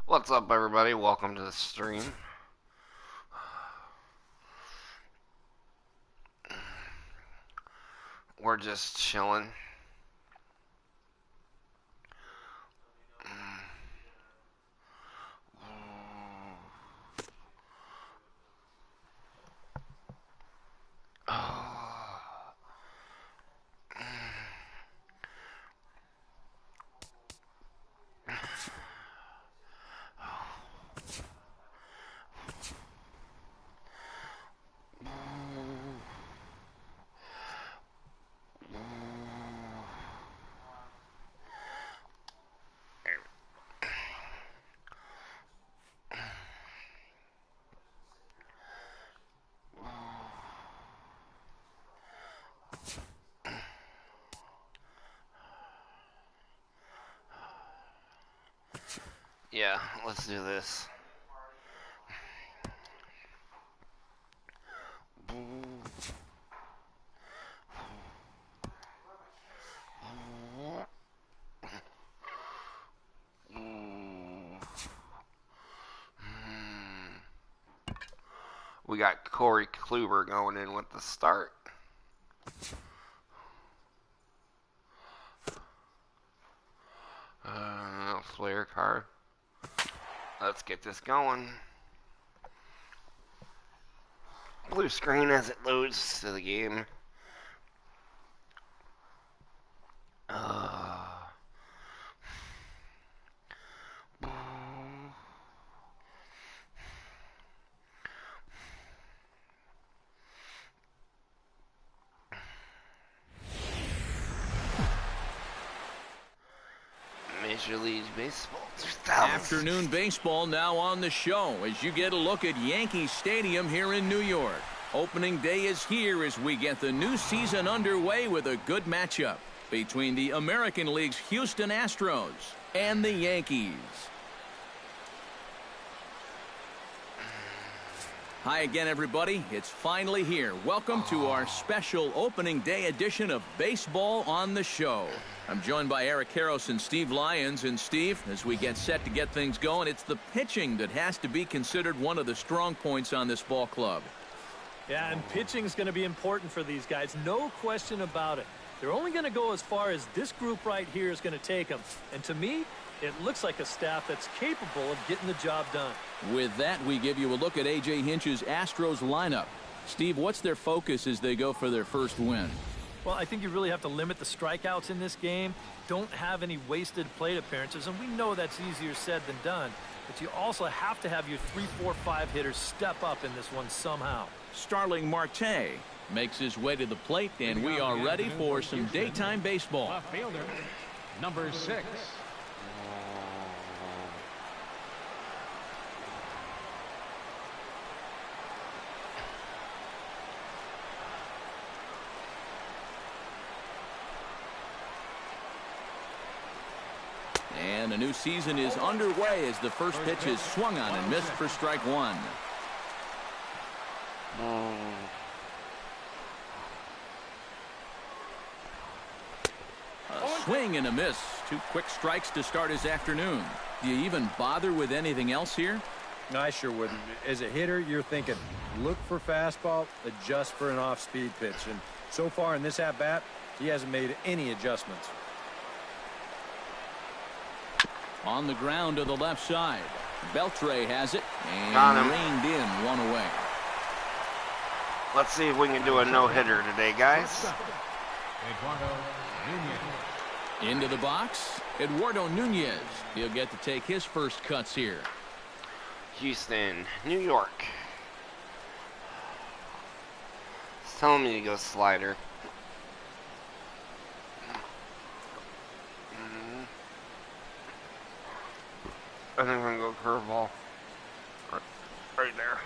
What's up, everybody? Welcome to the stream. We're just chilling. Yeah, let's do this. We got Corey Kluber going in with the start. Player card. Let's get this going. Blue screen as it loads to the game. Major League Baseball 2000. Afternoon baseball now on the show as you get a look at Yankee Stadium here in New York. Opening day is here as we get the new season underway with a good matchup between the American League's Houston Astros and the Yankees. Hi again, everybody. It's finally here. Welcome to our special opening day edition of Baseball on the Show. I'm joined by Eric Karros and Steve Lyons. And Steve, as we get set to get things going, it's the pitching that has to be considered one of the strong points on this ball club. Yeah, and pitching is going to be important for these guys. No question about it. They're only going to go as far as this group right here is going to take them. And to me, it looks like a staff that's capable of getting the job done. With that, we give you a look at A.J. Hinch's Astros lineup. Steve, what's their focus as they go for their first win? Well, I think you really have to limit the strikeouts in this game. Don't have any wasted plate appearances, and we know that's easier said than done. But you also have to have your 3, 4, 5 hitters step up in this one somehow. Starling Marte makes his way to the plate, and we are ready for some daytime baseball. Left fielder, number 6. And a new season is underway as the first pitch is swung on and missed for strike one. A swing and a miss. 2 quick strikes to start his afternoon. Do you even bother with anything else here? No, I sure wouldn't. As a hitter, you're thinking, look for fastball, adjust for an off-speed pitch. And so far in this at-bat, he hasn't made any adjustments. On the ground to the left side. Beltre has it Got and him. reined in, 1 away. Let's see if we can do a no-hitter today, guys. Eduardo Nunez. Into the box, Eduardo Nunez. He'll get to take his first cuts here. Houston, New York. It's telling me to go slider. I think I'm going to go curveball. Right there.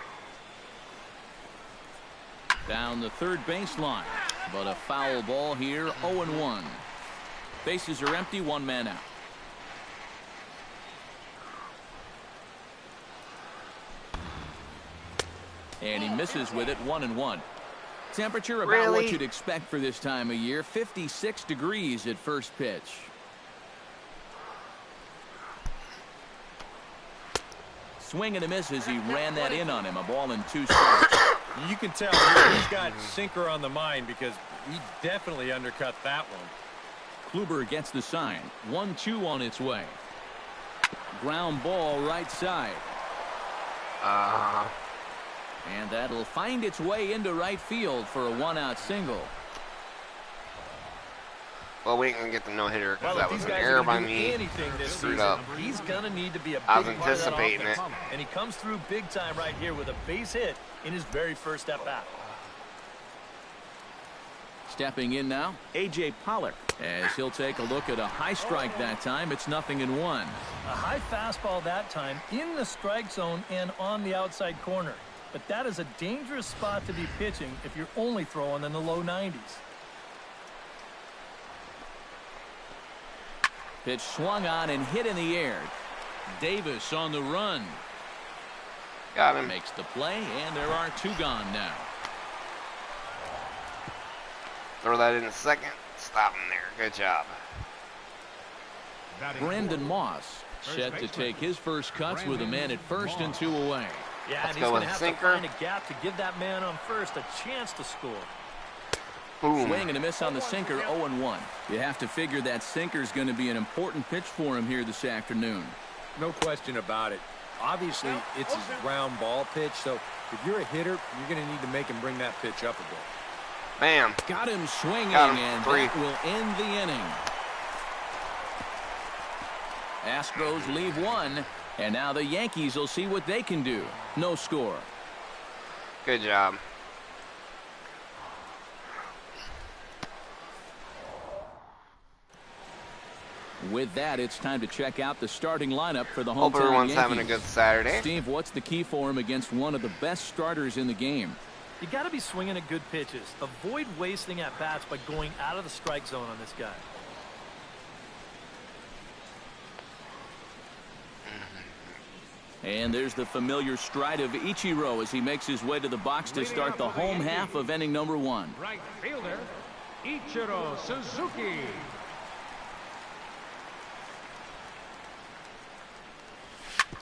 Down the third baseline, but a foul ball here, 0-1. Bases are empty, 1 man out. And he misses with it, 1-1. Temperature about what you'd expect for this time of year, 56 degrees at first pitch. swing and a miss as he ran that in on him. A ball and 2 strikes. You can tell he's got sinker on the mind because he definitely undercut that one. Kluber gets the sign. 1-2 on its way. Ground ball right side. And that'll find its way into right field for a 1-out single. Well, we ain't gonna get the no-hitter because Well, that was an error by me. Anything this Screwed season, up. he's gonna need to be a big I was part of that anticipating offense. it. And he comes through big time right here with a base hit in his very first at bat. Stepping in now, A.J. Pollock, as he'll take a look at a high strike that time. It's 0-1. A high fastball that time in the strike zone and on the outside corner. But that is a dangerous spot to be pitching if you're only throwing in the low 90s. Pitch swung on and hit in the air. Davis on the run. Got him. Makes the play, and there are 2 gone now. Throw that in a second. Stop him there. Good job. Brandon Moss set to take his first cuts with a man at first and 2 away. Yeah, Let's and he's go going with to have sinker. to find a gap to give that man on first a chance to score. Boom. Swing and a miss on the sinker, 0-1. You have to figure that sinker is going to be an important pitch for him here this afternoon. No question about it. Obviously, it's his ground ball pitch, so if you're a hitter, you're going to need to make him bring that pitch up a bit. Bam. Got him swinging, Got him. and 3. that will end the inning. Astros leave 1, and now the Yankees will see what they can do. No score. Good job. With that, it's time to check out the starting lineup for the hometown Hope everyone's Yankees. having a good Saturday. Steve, what's the key for him against one of the best starters in the game? You got to be swinging at good pitches. Avoid wasting at bats by going out of the strike zone on this guy. And there's the familiar stride of Ichiro as he makes his way to the box to start the home half of inning number 1. Right fielder, Ichiro Suzuki.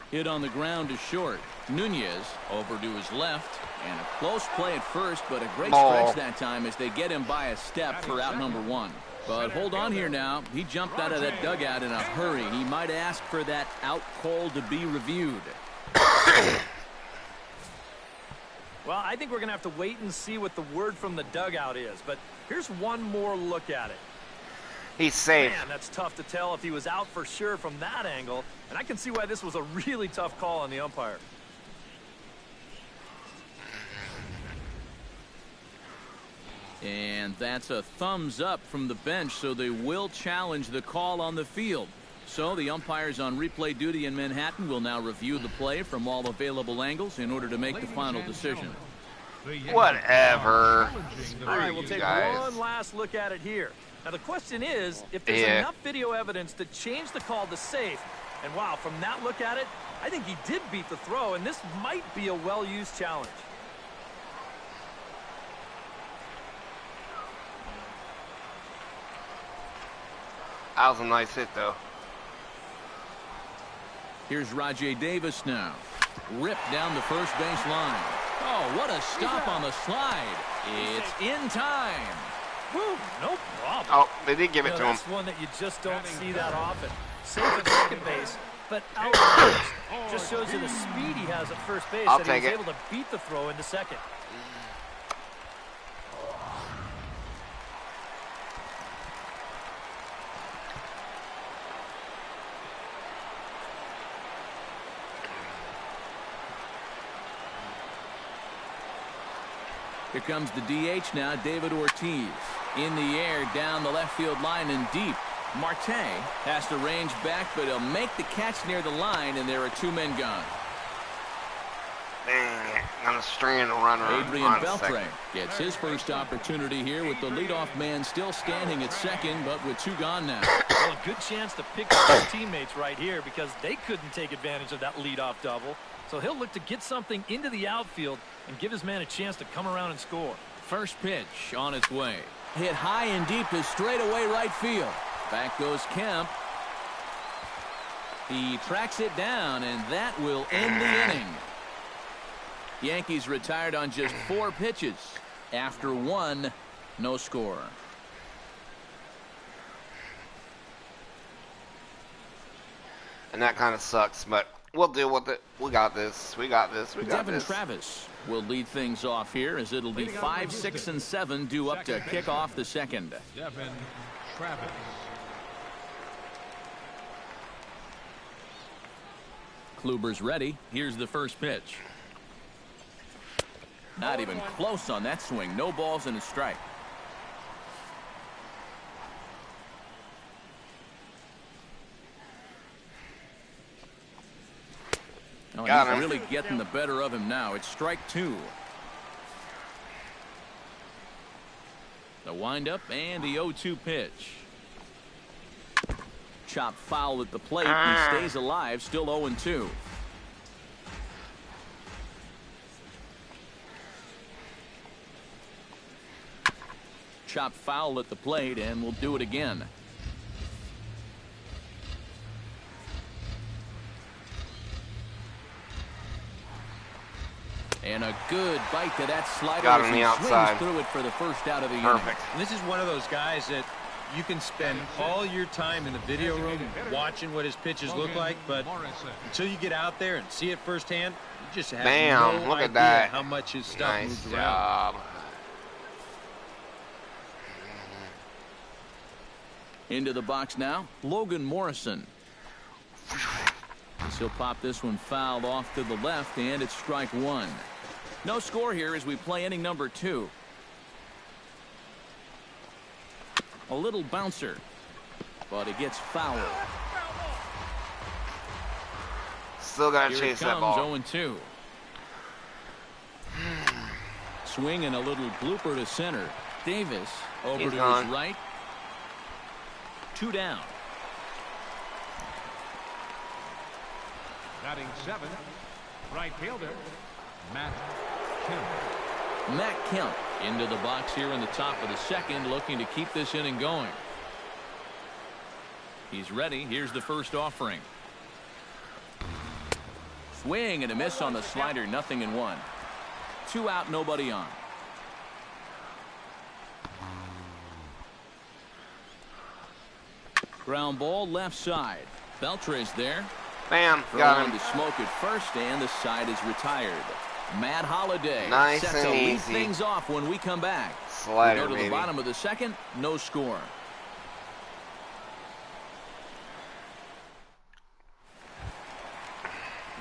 Hit on the ground to short. Nunez over to his left, and a close play at first, but a great stretch that time as they get him by a step for out number 1. But hold on here now. He jumped out of that dugout in a hurry. He might ask for that out call to be reviewed. Well, I think we're going to have to wait and see what the word from the dugout is. But here's one more look at it. He's safe. Man, that's tough to tell if he was out for sure from that angle. And I can see why this was a really tough call on the umpire. And that's a thumbs up from the bench, so they will challenge the call on the field. So the umpires on replay duty in Manhattan will now review the play from all available angles in order to make the final decision. Whatever. All right, we'll you take guys. one last look at it here. Now, the question is, if there's enough video evidence to change the call to safe, and wow, from that look at it, I think he did beat the throw, and this might be a well-used challenge. That was a nice hit, though. Here's Rajay Davis now. Ripped down the first base line. Oh, what a stop on the slide. It's in time. Woo, no problem. Oh, they did give it to him. That's one that you just don't see that often. Safe at second base, but out at first. Just shows you the speed he has at first base. I'll that take he was it. able to beat the throw into second. Here comes the DH now, David Ortiz. In the air, down the left field line and deep. Marte has to range back, but he'll make the catch near the line, and there are 2 men gone. Dang it. I'm a strand runner. Adrian on Beltre second. gets his first opportunity here with the leadoff man still standing at second, but with 2 gone now. Well, a good chance to pick up his teammates right here because they couldn't take advantage of that leadoff double. So he'll look to get something into the outfield and give his man a chance to come around and score. First pitch on its way. Hit high and deep to straightaway right field. Back goes Kemp. He tracks it down, and that will end the inning. Yankees retired on just 4 pitches. After 1, no score. And that kind of sucks, but we'll deal with it. We got this. We got this. We got Devin this. Travis will lead things off here as it'll be 5, 6, and 7 due up to kick off the second. Devin Travis. Kluber's ready. Here's the first pitch. Not even close on that swing. No balls and a strike. Oh, he's really getting the better of him now. It's strike 2. The windup and the 0-2 pitch. Chop foul at the plate. He stays alive, still 0-2. Chop foul at the plate, and we'll do it again. And a good bite to that slider. Got him as the he outside. swings through it for the first out of the Perfect. inning. And this is one of those guys that you can spend all your time in the video room watching what his pitches look like, but until you get out there and see it firsthand, you just have Bam, no look at idea that. how much his stuff Nice moves around. job. Into the box now, Logan Morrison. He'll pop this one fouled off to the left, and it's strike 1. No score here as we play inning number 2. A little bouncer, but it gets fouled. Still got to Here chase it that comes, ball. 0-2. Swing and a little blooper to center. Davis over He's to gone. his right. 2 down. Batting 7, right fielder, Matt Kemp. Matt Kemp into the box here in the top of the second, looking to keep this inning going. He's ready. Here's the first offering. Swing and a miss on the slider. 0-1. 2 out, nobody on. Ground ball left side. Beltre's there. Bam, Throw got on him. to smoke at first, and the side is retired. Matt Holliday Nice set and to lead easy. things off when we come back. Slider, We go to baby. the bottom of the second, no score.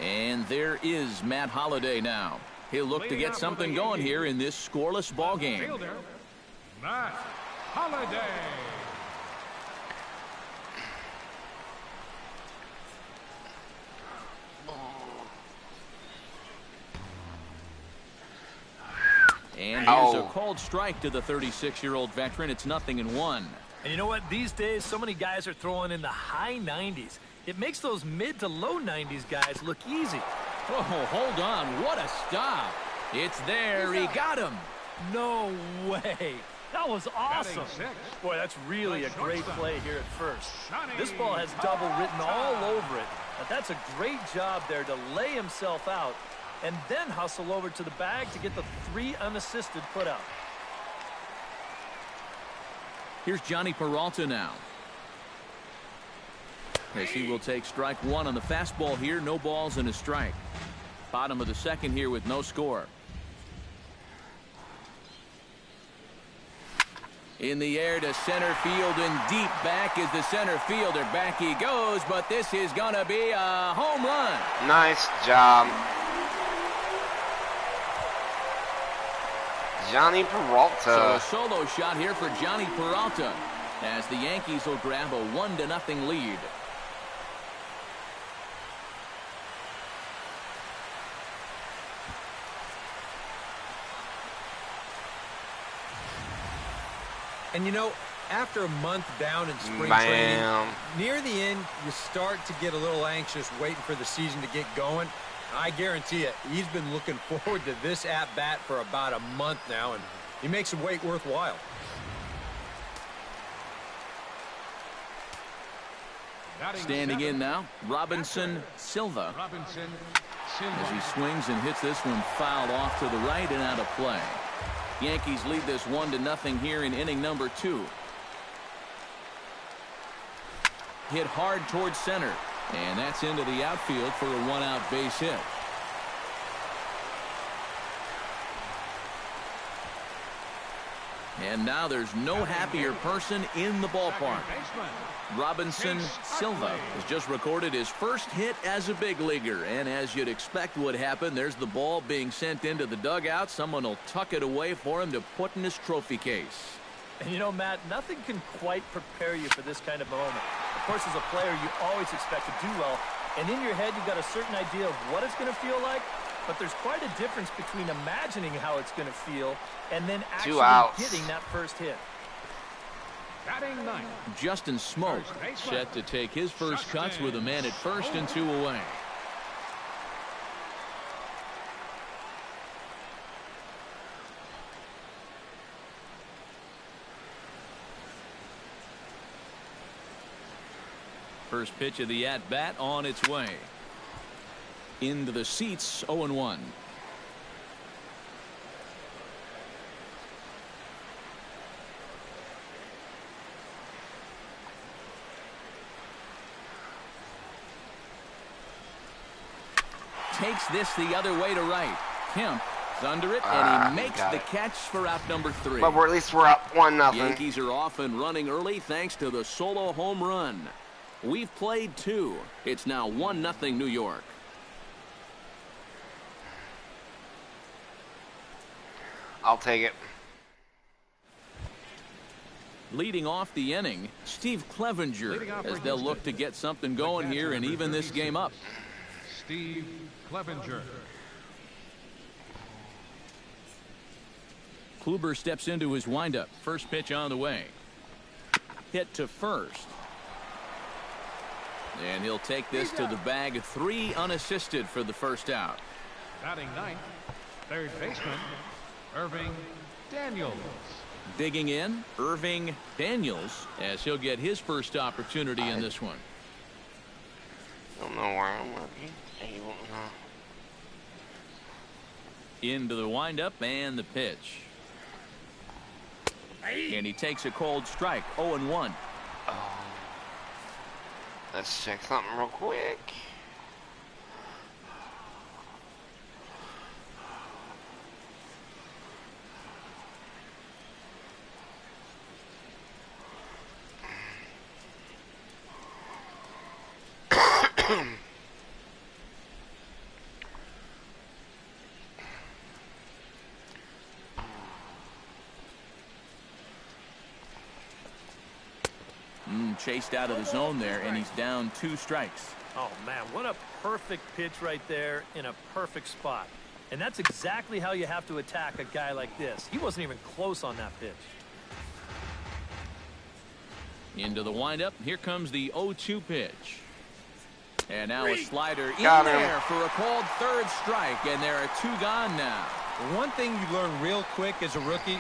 And there is Matt Holliday now. He'll look to get something going here in this scoreless ball game. Fielder, Matt Holliday. And here's a Ow. called strike to the 36-year-old veteran. It's 0-1. And you know what? These days, so many guys are throwing in the high 90s. It makes those mid to low 90s guys look easy. Oh, hold on. What a stop. It's there. He got him. No way. That was awesome. Batting 6. Boy, that's really a great play here at first. This ball has double written all over it. But that's a great job there to lay himself out and then hustle over to the bag to get the 3 unassisted put out. Here's Johnny Peralta now. As he will take strike 1 on the fastball here. No balls and a strike. Bottom of the second here with no score. In the air to center field, and deep back is the center fielder. Back he goes, but this is going to be a home run. Nice job. Johnny Peralta. So a solo shot here for Johnny Peralta as the Yankees will grab a 1-0 lead. And you know, after a month down in spring Bam. training, near the end, you start to get a little anxious waiting for the season to get going. I guarantee you, he's been looking forward to this at-bat for about a month now, and he makes the wait worthwhile. Batting Standing seventh, in now, Robinson Silva. Robinson As he Silva. swings and hits this one foul off to the right and out of play. Yankees lead this 1-0 here in inning number 2. Hit hard towards center, and that's into the outfield for a 1-out base hit. And now there's no happier person in the ballpark. Robinson Silva has just recorded his first hit as a big leaguer, and as you'd expect would happen, there's the ball being sent into the dugout. Someone will tuck it away for him to put in his trophy case. And you know, Matt, nothing can quite prepare you for this kind of moment. Of course, as a player, you always expect to do well, and in your head, you've got a certain idea of what it's going to feel like, but there's quite a difference between imagining how it's going to feel and then actually getting that first hit. Batting ninth, Justin Smoke set to take his first cuts with a man at first and 2 away. First pitch of the at-bat on its way. Into the seats, 0-1. Takes this the other way to right. Kemp is under it, and he makes the catch for out number 3. But at least we're up 1-0. Yankees are off and running early thanks to the solo home run. We've played 2. It's now 1-0 New York. I'll take it. Leading off the inning, Steve Clevenger, as they'll look to get something going here and even this game up. Steve Clevenger. Kluber steps into his windup. First pitch on the way. Hit to first. And he'll take this to the bag. 3 unassisted for the first out. Batting ninth, third baseman, Irving Daniels. Digging in, Irving Daniels, as he'll get his first opportunity in this one. Don't know where I'm looking. You won't know. Into the windup and the pitch. And he takes a cold strike. 0-1. Let's check something real quick. Chased out of the zone there, and he's down 2 strikes. Oh, man, what a perfect pitch right there in a perfect spot. And that's exactly how you have to attack a guy like this. He wasn't even close on that pitch. Into the windup. Here comes the 0-2 pitch. And now a slider in Got him. there for a called third strike, and there are 2 gone now. One thing you learn real quick as a rookie,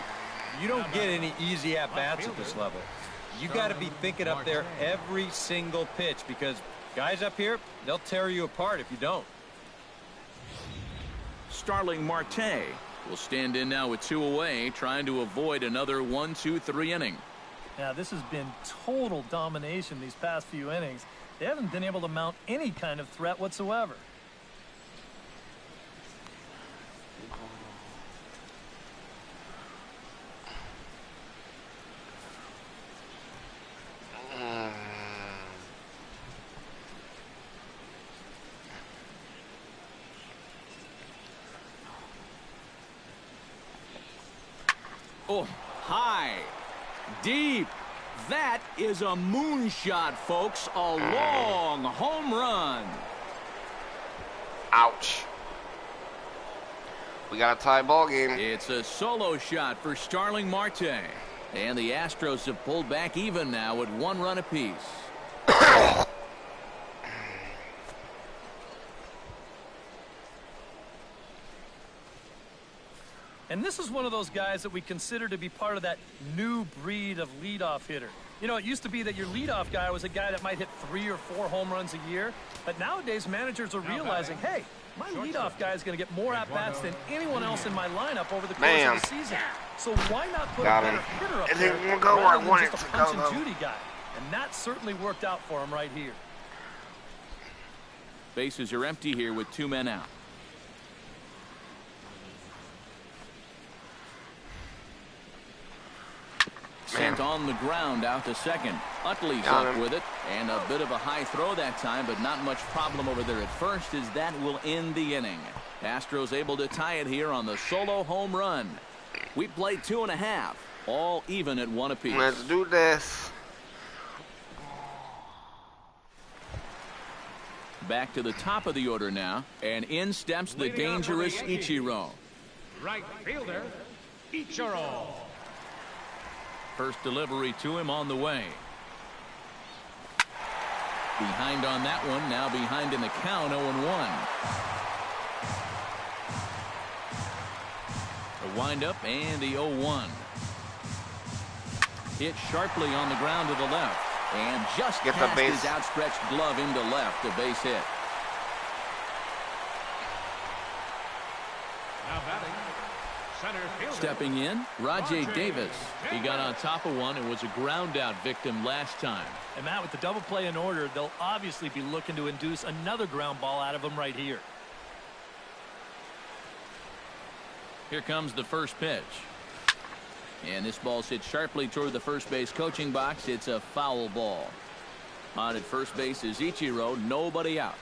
you don't get any easy at-bats at this level. You got to be thinking up there every single pitch, because guys up here, they'll tear you apart if you don't. Starling Marte will stand in now with 2 away, trying to avoid another 1-2-3 inning. Now, this has been total domination these past few innings. They haven't been able to mount any kind of threat whatsoever. Oh, high, deep. That is a moonshot, folks. A long home run. Ouch. We got a tie ball game. It's a solo shot for Starling Marte. And the Astros have pulled back even now at 1 run apiece. And this is one of those guys that we consider to be part of that new breed of leadoff hitter. You know, it used to be that your leadoff guy was a guy that might hit 3 or 4 home runs a year. But nowadays, managers are realizing, hey, my leadoff guy is going to get more at-bats than anyone else in my lineup over the course of the season. So why not put a better hitter up there rather than just a punch-and-Judy guy? And that certainly worked out for him right here. Bases are empty here with 2 men out. Sent on the ground out to second. Utley's up with it, and a bit of a high throw that time, but not much problem over there at first, as that will end the inning. Astros able to tie it here on the solo home run. We played 2.5, all even at 1 apiece. Let's do this. Back to the top of the order now, and in steps the dangerous Ichiro. Right fielder, Ichiro. First delivery to him on the way. Behind on that one, now behind in the count, 0-1. The windup and the 0-1. Hit sharply on the ground to the left, and just past his outstretched glove into left, a base hit. Now batting. Stepping in, Rajay Davis. He got on top of one and was a ground out victim last time. And Matt, with the double play in order, they'll obviously be looking to induce another ground ball out of him right here. Here comes the first pitch. And this ball's hit sharply toward the first base coaching box. It's a foul ball. On at first base is Ichiro, nobody out.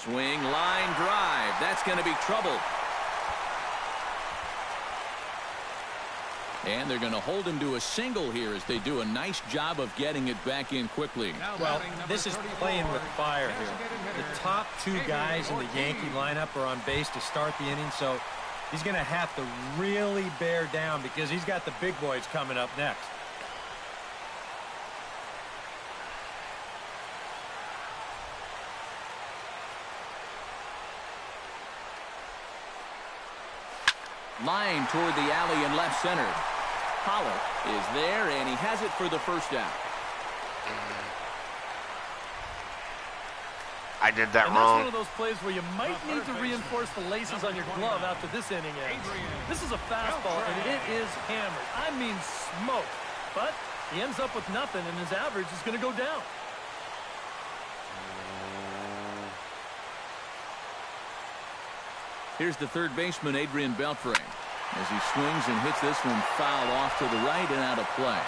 Swing, line, drive. That's going to be trouble. And they're going to hold him to a single here as they do a nice job of getting it back in quickly. Well, this is playing with fire here. The top 2 guys in the Yankee lineup are on base to start the inning, so he's going to have to really bear down because he's got the big boys coming up next. Line toward the alley in left center. Pollock is there, and he has it for the first out. I did that and wrong. That's one of those plays where you might need to reinforce the laces on your glove after this inning ends. This is a fastball, and it is hammered. I mean smoked. But he ends up with nothing, and his average is going to go down. Here's the third baseman, Adrian Beltre, as he swings and hits this one foul off to the right and out of play.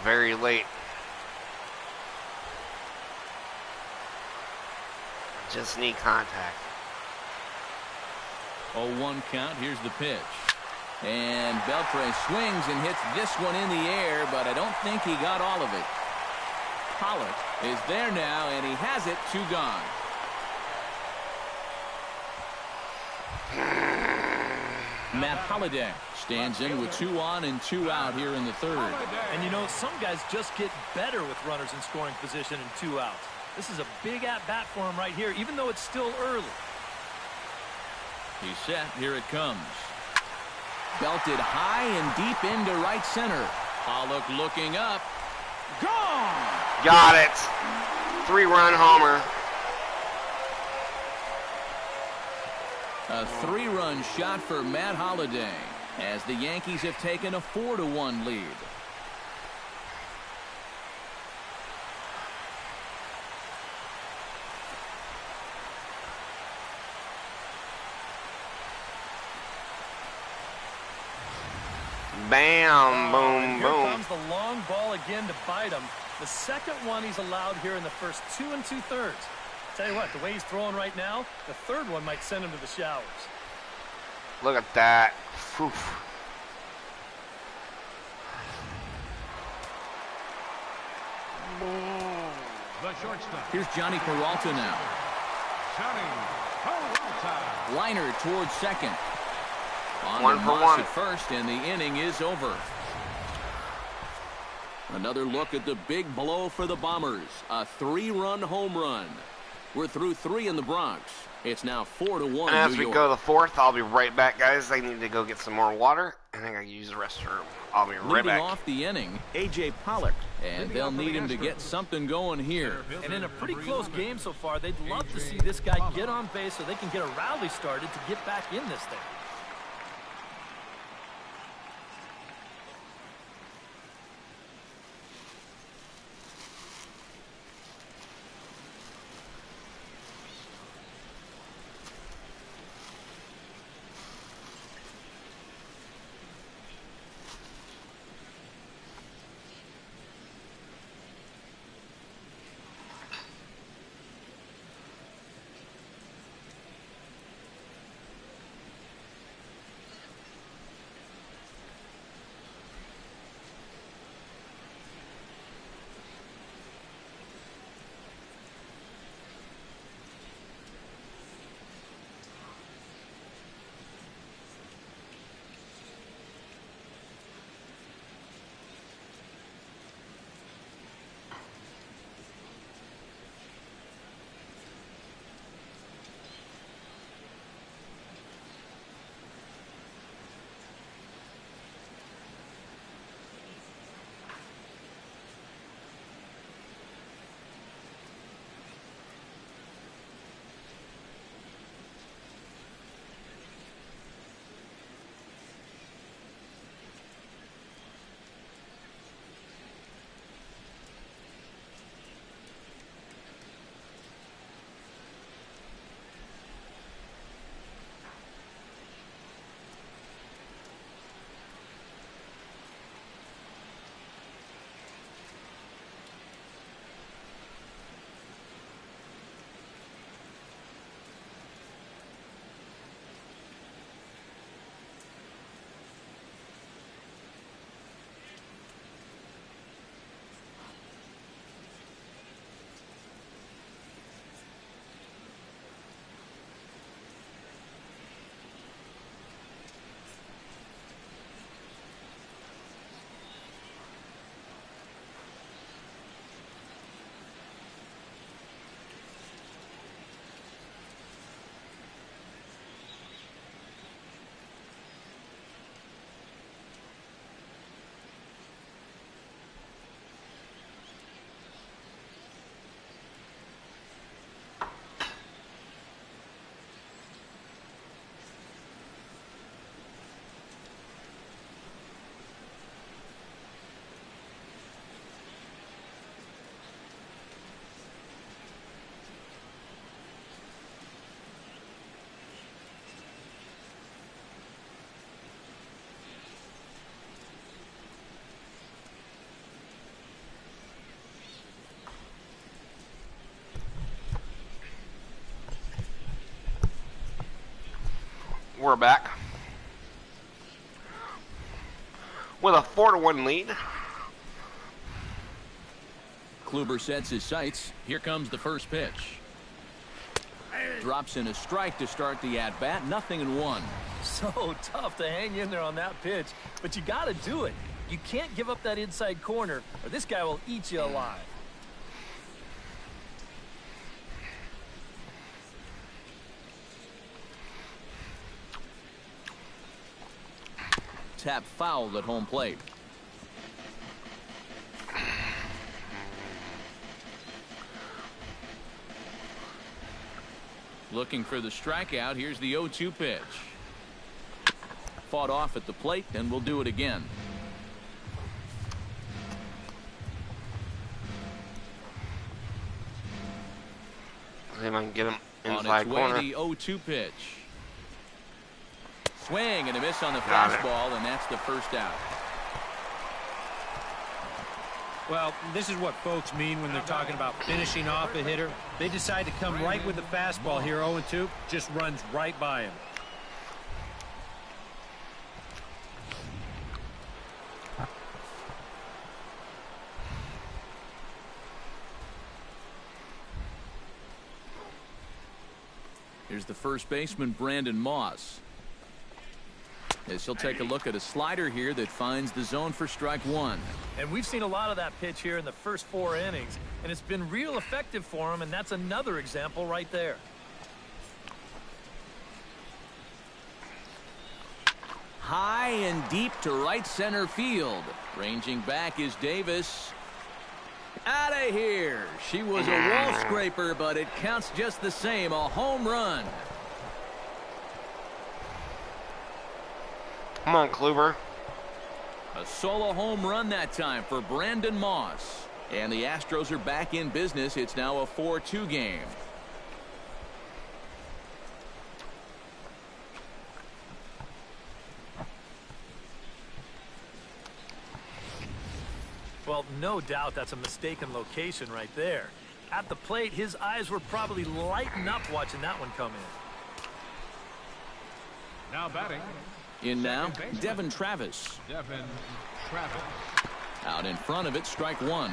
Very late. Just need contact. 0-1 count. Here's the pitch. And Beltre swings and hits this one in the air, but I don't think he got all of it. Pollock is there now, and he has it. 2 gone. Matt Holliday stands in with 2 on and 2 out here in the third. And you know, some guys just get better with runners in scoring position and 2 outs. This is a big at-bat for him right here, even though it's still early. He's set. Here it comes. Belted high and deep into right center. Pollock looking up. Gone! Got it. 3-run homer. A 3-run shot for Matt Holliday as the Yankees have taken a 4-1 lead. Bam, boom, Here boom. comes the long ball again to bite him. The second one he's allowed here in the first 2 2/3. Tell you what, the way he's throwing right now, the third one might send him to the showers. Look at that. Whew. The shortstop. Here's Johnny Peralta now. Johnny Peralta. Liner towards second. On 1 to for Moss 1. at first, and the inning is over. Another look at the big blow for the Bombers. A 3-run home run. We're through 3 in the Bronx. It's now 4-1 And as New we York. go to the 4th, I'll be right back, guys. I need to go get some more water, and I gotta use the restroom. I'll be right Leading back. off the inning, A.J. Pollock. And they'll need him to get something going here. And in a pretty close game so far, they'd love to see this guy get on base so they can get a rally started to get back in this thing. We're back with a 4-1 lead. Kluber sets his sights. Here comes the first pitch. Drops in a strike to start the at-bat. 0-1. So tough to hang in there on that pitch, but you got to do it. You can't give up that inside corner, or this guy will eat you alive. Tap fouled at home plate. Looking for the strikeout. Here's the 0-2 pitch. Fought off at the plate, and we'll do it again. See if I can get him On inside its way, corner. the 0-2 pitch. Swing and a miss on the Got it. fastball, and that's the first out. Well, this is what folks mean when they're talking about finishing off a hitter. They decide to come right with the fastball here. 0-2 just runs right by him. Here's the first baseman, Brandon Moss. as he'll take a look at a slider here that finds the zone for strike one. And we've seen a lot of that pitch here in the first 4 innings, and it's been real effective for him, and that's another example right there. High and deep to right center field. Ranging back is Davis. Out of here. She was a wall scraper, but it counts just the same. A home run. Come on, Kluber. A solo home run that time for Brandon Moss. And the Astros are back in business. It's now a 4-2 game. Well, no doubt that's a mistaken location right there. At the plate, his eyes were probably lighting up watching that one come in. Now batting. In now, Devin Travis. Devin Travis. Out in front of it, strike one.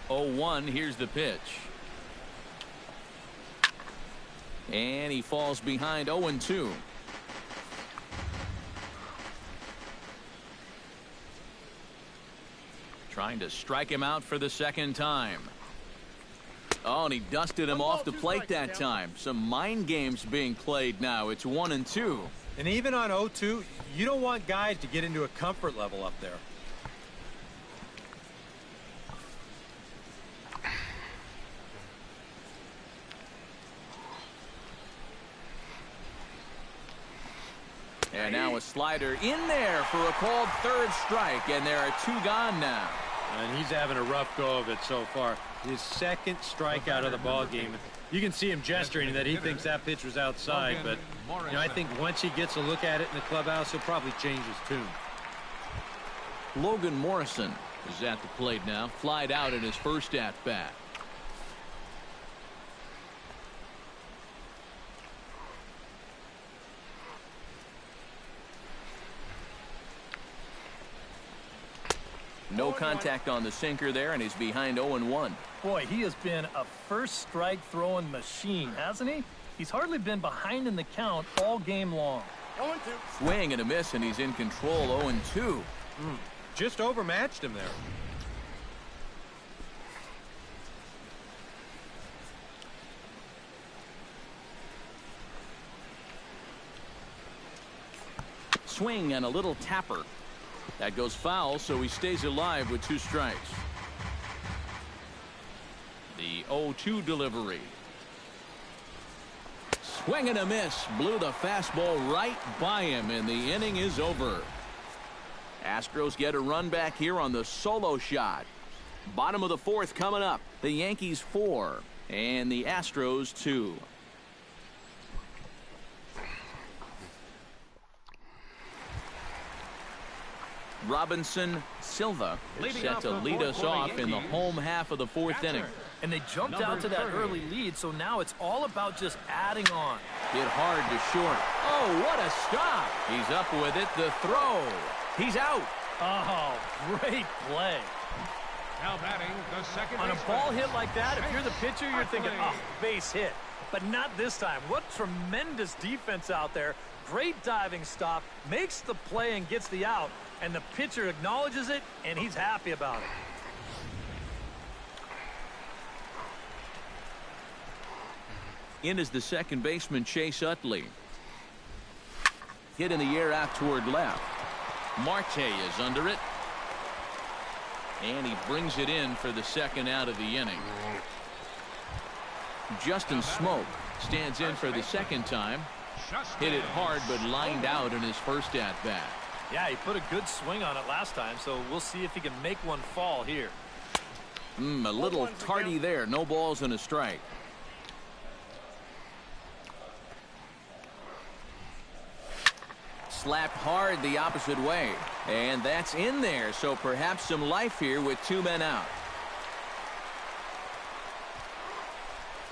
Oh, 1, here's the pitch. And he falls behind 0-2. Trying to strike him out for the second time. Oh, and he dusted him off the plate that time. Some mind games being played now. It's 1-2. And even on 0-2, you don't want guys to get into a comfort level up there. And now a slider in there for a called third strike, and there are 2 gone now. And he's having a rough go of it so far. His second strikeout of the ball game. You can see him gesturing that he thinks that pitch was outside, but I think once he gets a look at it in the clubhouse, he'll probably change his tune. Logan Morrison is at the plate now, flied out in his first at-bat. No contact on the sinker there, and he's behind 0-1. Boy, he has been a first strike throwing machine, hasn't he? He's hardly been behind in the count all game long. Swing and a miss, and he's in control. 0-2. Just overmatched him there. Swing and a little tapper. That goes foul, so he stays alive with 2 strikes. The 0-2 delivery. Swing and a miss. Blew the fastball right by him, and the inning is over. Astros get a run back here on the solo shot. Bottom of the 4th coming up. The Yankees 4 and the Astros 2. Robinson Silva is set to lead us off in the home half of the 4th inning. And they jumped out to that early lead, so now it's all about just adding on. Hit hard to short. Oh, what a stop. He's up with it. The throw. He's out. Oh, great play. Now batting the second On a baseman. ball hit like that, if you're the pitcher, you're thinking, oh, base hit. But not this time. What tremendous defense out there. Great diving stop. Makes the play and gets the out. And the pitcher acknowledges it, and he's happy about it. In is the second baseman, Chase Utley. Hit in the air out toward left. Marte is under it. And he brings it in for the second out of the inning. Justin Smoke stands in for the second time. Hit it hard, but lined out in his first at-bat. Yeah, he put a good swing on it last time, so we'll see if he can make one fall here. A little tardy there. No balls and a strike. Slapped hard the opposite way. And that's in there, so perhaps some life here with 2 men out.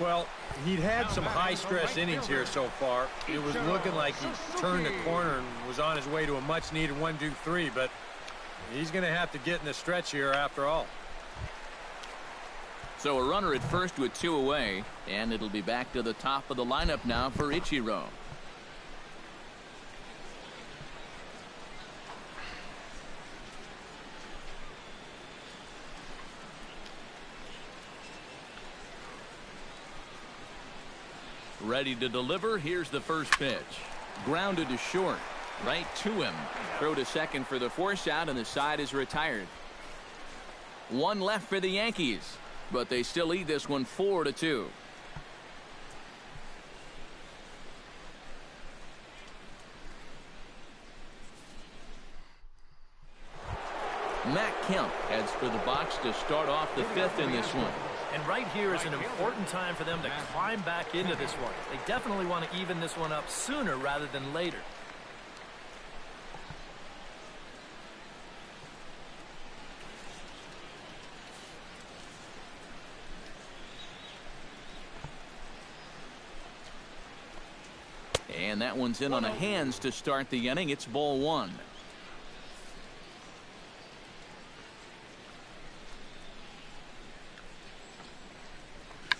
Well, he'd had some high-stress innings here so far. It was looking like he turned the corner and was on his way to a much-needed 1-2-3, but he's going to have to get in the stretch here after all. So a runner at first with 2 away, and it'll be back to the top of the lineup now for Ichiro. Ready to deliver. Here's the first pitch. Grounded to short. Right to him. Throw to second for the force out, and the side is retired. 1 left for the Yankees, but they still lead this one 4-2. Matt Kemp heads for the box to start off the 5th in this one. And right here is an important time for them to climb back into this one. They definitely want to even this one up sooner rather than later. And that one's in on the hands to start the inning. It's ball 1.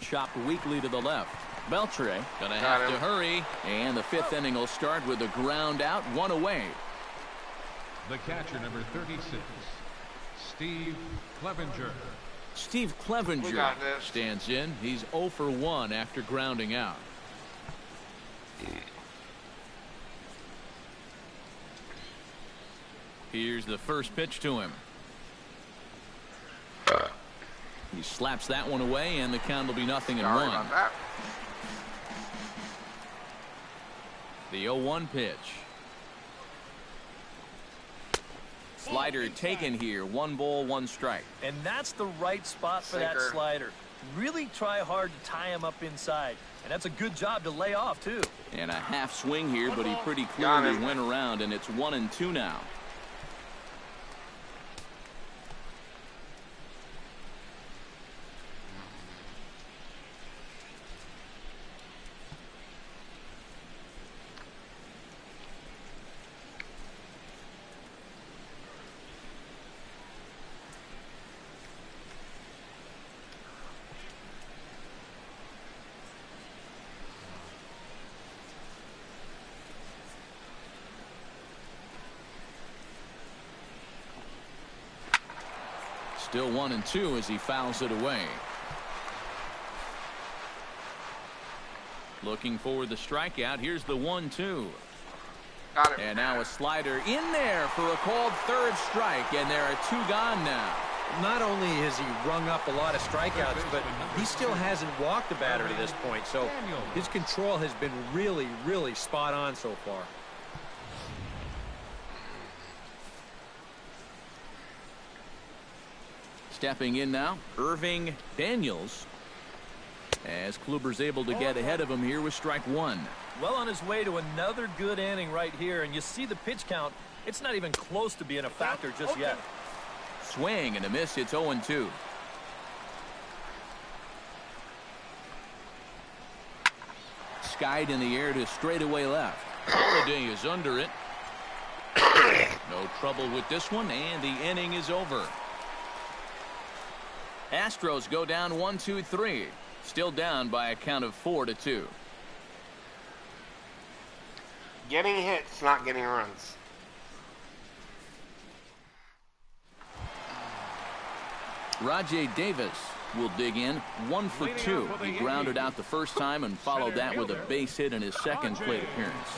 Chopped weakly to the left. Beltre gonna have to hurry, and the 5th inning will start with a ground out, 1 away. The catcher, number 36, Steve Clevenger. Steve Clevenger stands in. He's 0 for 1 after grounding out. Here's the first pitch to him. He slaps that one away, and the count will be 0-1. The 0-1 pitch. Slider taken here. 1 ball, 1 strike. And that's the right spot for that slider. Really try hard to tie him up inside. And that's a good job to lay off, too. And a half swing here, but he pretty clearly went around, and it's 1-2 now. Still 1-2 as he fouls it away. Looking for the strikeout. Here's the 1-2. Got it. And now a slider in there for a called 3rd strike, and there are 2 gone now. Not only has he rung up a lot of strikeouts, but he still hasn't walked a batter to this point. So his control has been really, really spot on so far. Stepping in now, Irving Daniels, as Kluber's able to get ahead of him here with strike 1. Well on his way to another good inning right here, and you see the pitch count. It's not even close to being a factor just yet. Swing and a miss. It's 0-2. Skied in the air to straightaway left. Holiday is under it. No trouble with this one, and the inning is over. Astros go down 1-2-3. Still down by a count of 4-2. Getting hits, not getting runs. Rajay Davis will dig in. 1 for 2. He grounded out the first time and followed that with a base hit in his second plate appearance.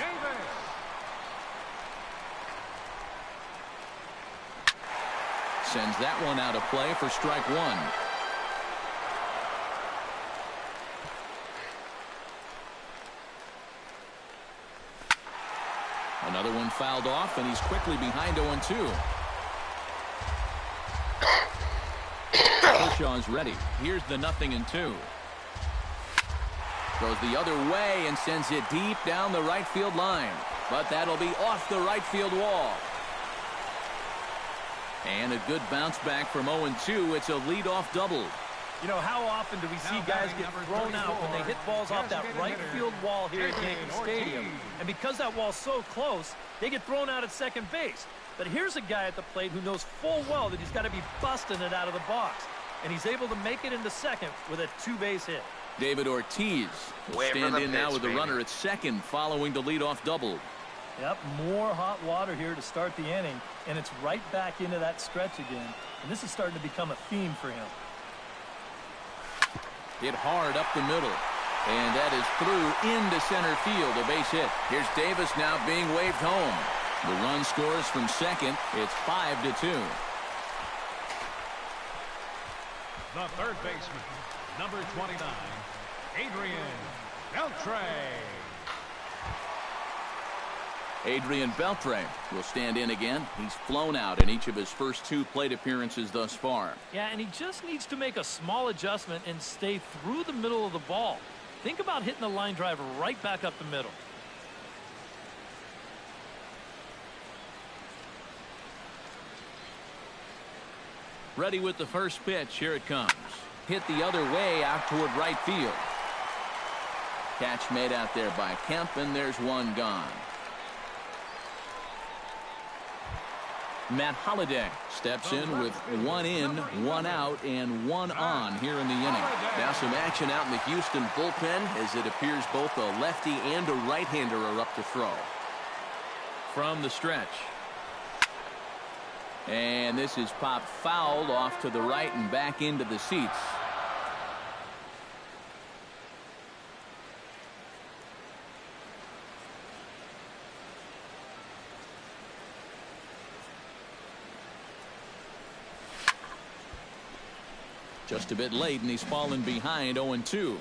Sends that one out of play for strike 1. Another one fouled off, and he's quickly behind 0-2. Kershaw's ready. Here's the 0-2. Goes the other way and sends it deep down the right field line. But that'll be off the right field wall. And a good bounce back from 0-2. It's a leadoff double. You know, how often do we see guys get thrown out when they hit balls off that right field wall here at Yankee Stadium? And because that wall's so close, they get thrown out at second base. But here's a guy at the plate who knows full well that he's got to be busting it out of the box. and he's able to make it into second with a 2-base hit. David Ortiz will Wait for stand the in now pitch, with the baby. runner at second following the leadoff double. Yep, more hot water here to start the inning, and it's right back into that stretch again. And this is starting to become a theme for him. Hit hard up the middle. And that is through into center field, a base hit. Here's Davis now being waved home. The run scores from second. It's 5-2. The third baseman, number 29, Adrian Beltre. Adrian Beltre will stand in again. He's flown out in each of his first 2 plate appearances thus far. Yeah, and he just needs to make a small adjustment and stay through the middle of the ball. Think about hitting the line drive right back up the middle. Ready with the first pitch. Here it comes. Hit the other way out toward right field. Catch made out there by Kemp, and there's one gone. Matt Holliday steps in with 1 in, 1 out, and 1 on here in the inning. Now some action out in the Houston bullpen as it appears both a lefty and a right-hander are up to throw. From the stretch. And this is popped foul off to the right and back into the seats. Just a bit late, and he's fallen behind 0-2.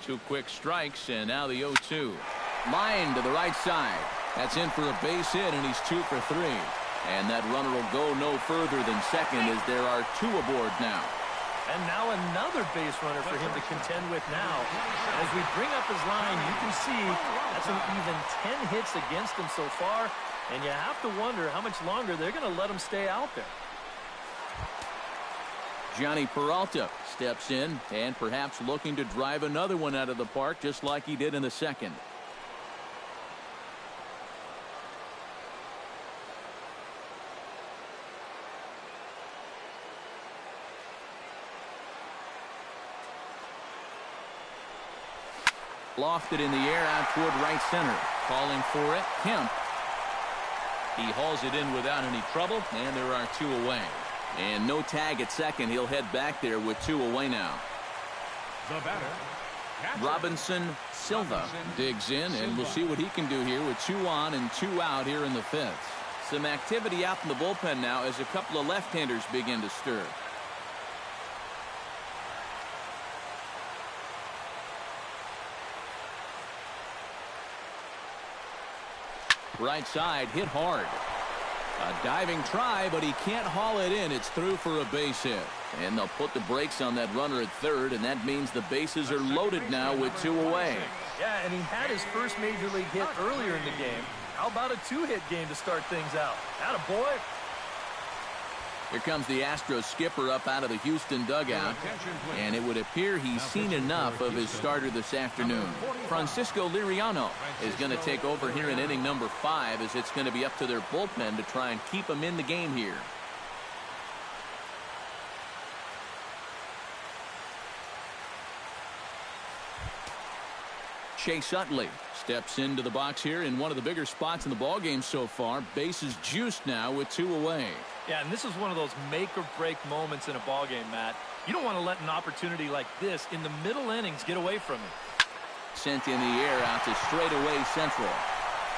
Two quick strikes, and now the 0-2. Line to the right side. That's in for a base hit, and he's 2 for 3. And that runner will go no further than second as there are 2 aboard now. And now another base runner for him to contend with now. As we bring up his line, you can see that's an even 10 hits against him so far. And you have to wonder how much longer they're going to let him stay out there. Johnny Peralta steps in and perhaps looking to drive another one out of the park just like he did in the second. Lofted in the air out toward right center. Calling for it, Kemp. He hauls it in without any trouble, and there are 2 away. And no tag at second. He'll head back there with 2 away now. The batter, catcher, Robinson Silva digs in, and we'll see what he can do here with 2 on and 2 out here in the 5th. Some activity out in the bullpen now as a couple of left-handers begin to stir. Right side hit hard. A diving try, but he can't haul it in. It's through for a base hit. And they'll put the brakes on that runner at third, and that means the bases are loaded now with 2 away. Yeah, and he had his first major league hit earlier in the game. How about a 2-hit game to start things out? Attaboy. Here comes the Astros skipper up out of the Houston dugout, and it would appear he's seen enough of his starter this afternoon. Francisco Liriano is going to take over here in inning number 5 as it's going to be up to their bullpen to try and keep him in the game here. Chase Utley steps into the box here in one of the bigger spots in the ballgame so far. Bases juiced now with 2 away. Yeah, and this is one of those make-or-break moments in a ballgame, Matt. You don't want to let an opportunity like this in the middle innings get away from you. Sent in the air out to straightaway central.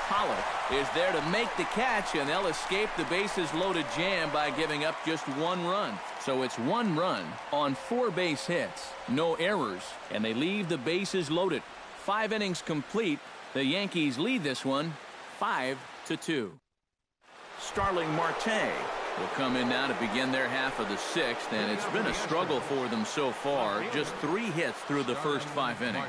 Pollock is there to make the catch, and they'll escape the bases-loaded jam by giving up just 1 run. So it's 1 run on 4 base hits, no errors, and they leave the bases loaded. 5 innings complete. The Yankees lead this one 5-2. Starling Marte will come in now to begin their half of the 6th, and it's been a struggle for them so far. Just 3 hits through the first 5 innings.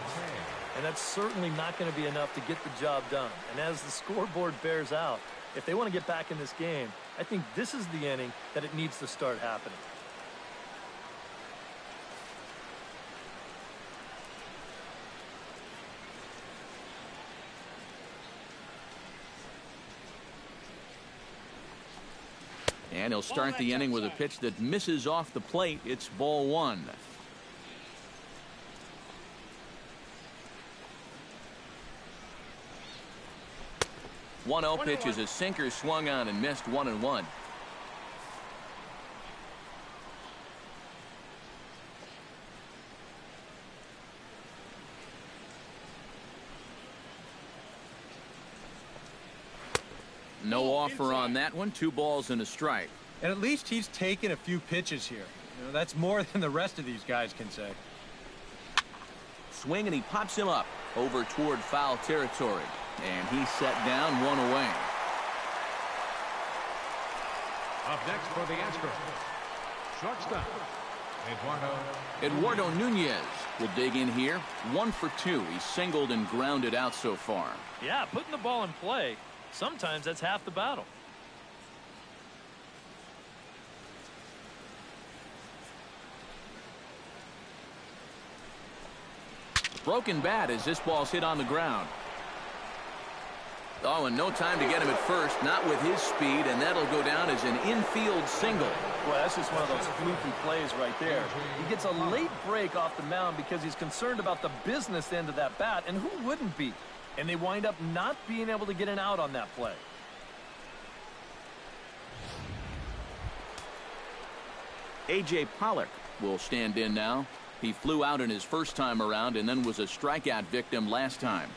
And that's certainly not going to be enough to get the job done. And as the scoreboard bears out, if they want to get back in this game, I think this is the inning that it needs to start happening. And he'll start the inning with a pitch that misses off the plate. It's ball one. 1-0 pitch is a sinker swung on and missed. 1-1. No offer on that one. 2 balls and a strike. And at least he's taken a few pitches here. You know, that's more than the rest of these guys can say. Swing, and he pops him up over toward foul territory. And he's set down, 1 away. Up next for the Astros, shortstop, Eduardo Nunez will dig in here. 1 for 2. He's singled and grounded out so far. Yeah, putting the ball in play, sometimes that's half the battle. Broken bat as this ball's hit on the ground. Oh, and no time to get him at first, not with his speed, and that'll go down as an infield single. Boy, that's just one of those fluky plays right there. He gets a late break off the mound because he's concerned about the business end of that bat, and who wouldn't be? And they wind up not being able to get an out on that play. A.J. Pollock will stand in now. He flew out in his first time around and then was a strikeout victim last time.